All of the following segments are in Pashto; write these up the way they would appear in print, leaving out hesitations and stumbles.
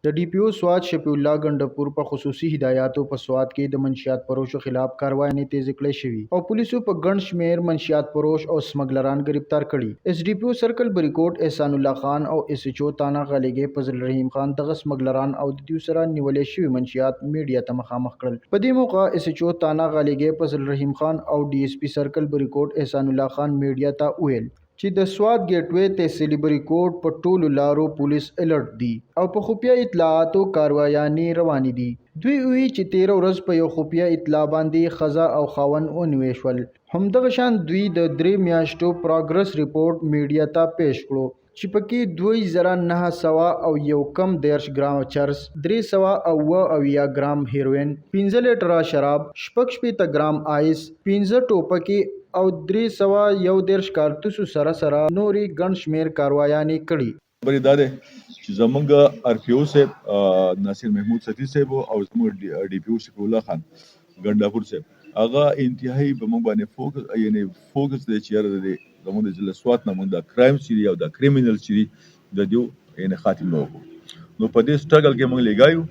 د ډي پی او سوات شفیع الله ګنډپور په خصوصي هدایاتو په سوات کې د منشیات فروشوں خلاف کاروائیاں تیز کړې شوې او پولیسو په ګڼ شمېر منشیات فروش او سمګلران گرفتار کړي. اس ډي پی او سرکل بریکوټ احسان الله خان او اس ایچ او تانا غالیګي فضل رحیم خان دغه سمګلران او د دوی سره نیولې شوي منشیات میډیا ته مخامخ کړل. په دې موقع اس ایچ او تانا غالیګي فضل رحیم خان او ډي اس پی سرکل بریکوټ احسان الله خان میډیا ته وویل چې د سوات ګیټوې تحصیلي بریکوټ په ټولو لارو پولیس الرټ دي او په خفیه اطلاعاتو کاروایانې روانې دي. دوی وی چې 13 ورځ په یو خفیه اطلاع باندې ښځه او خاوند ونیول شول. همدغه شان دوی د 3 میاشتو پروګرس ریپورت میډیا ته پیش کړو چې پکې 2991 ګرام چرس، 308 ګرام هیروین، 15 لیټره شراب، 66 ګرام آیس، 15 ټوپکې او 311 کارتوسو سره نوري ګڼ شمېر کاروایانې کړي. خبرې دا ده چې زمونږ آر پی او صاحب ناصر محمود ستی صاحب او زمونږ ډي پی او شفیع الله خان ګنډاپور صاحب هغه انتهایی په موږ باندې فوکس دی چې یاره د زمونږ د ضلع سوات نه موږ د کرایم چې دي او د کریمینل چې دي د دیو خاتمه وکړو. نو په دې سټرګل کې موږ لګایو.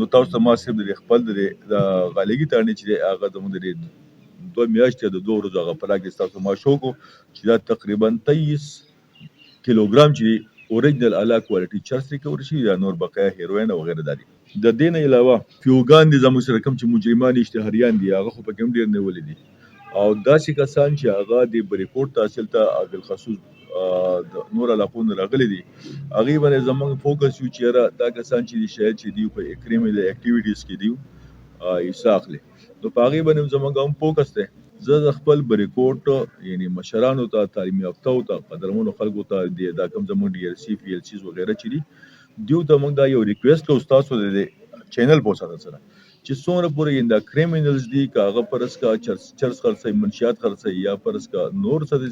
نو تاسو ته ما صاحب د خپل د غالیګي تاڼې چې دی هغه زمونږ د 2 میاشتې د 2 ورځو هغه پلاک دی تاسو ما شو کو چې دا تقریبا 23 کیلوګرام چې اوریجنل اعلی کوالټي چرس ریکور شي یا نور بقایا هیروین او غیره دي. د دې نه علاوه فیوګان دي زموږ سره کوم چې مجرمان اشتهاریان دي هغه خو په کوم ډیر نه ولې دي او داسې کسان چې هغه د بریکوټ تحصیل ته بالخصوص د نور علاقو نه راغلي دي هغه باندې زموږ فوکس یو چې دا کسان چې شاید چې دی په کریمینل اکټیویټیز کې دی ایساخلي. نو په هغه باندې زموږ هم فوکس دی. زه د خپل بریکوټ یعنی مشرانو ته تعلیم یافته او ته قدرمنو خلکو ته دا کوم زموږ ډي ال سی پی ال سیز وغیره چې دي دیو ته موږ دا یو ریکویسټ کوو تاسو د چینل په وسیله سره چې څومره پورې دا کریمینلز دي که هغه پرس کا چرس خرڅوي منشیات خرڅوي یا پرس کا نور څه دي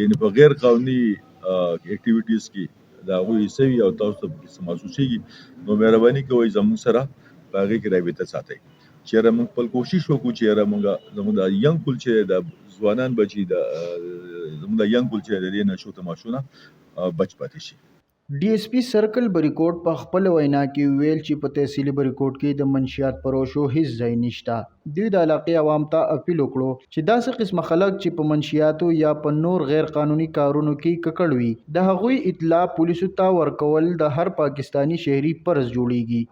یعنی په غیر قانوني اکټیویټیز کې دا هغوی حصه وي او تاسو ته څه محسوسیږي نو مهرباني کوئ زموږ سره په هغې کې رابطه ساتئ. چیرې موږ خپل کوشش وکړو چې زموږ د ینګ کول چې د ځوانان بچي زموږ د ینګ کول چې د دې نشو تماشونه بچ پاتې شي. ډي اس پی سرکل بریکوټ په خپل وینا کې ویل چې په تحصیلي بریکوټ کې د منشیات فروشو هیڅ ځای نشته. دوی د علاقې عوام ته اپیل وکړو چې داسې قسمه خلک چې په منشیاتو یا په نور غیر قانوني کارونو کې ککړ وي د هغوی اطلاع پولیسو ته ورکول د هر پاکستانی شهري فرض جوړیږي.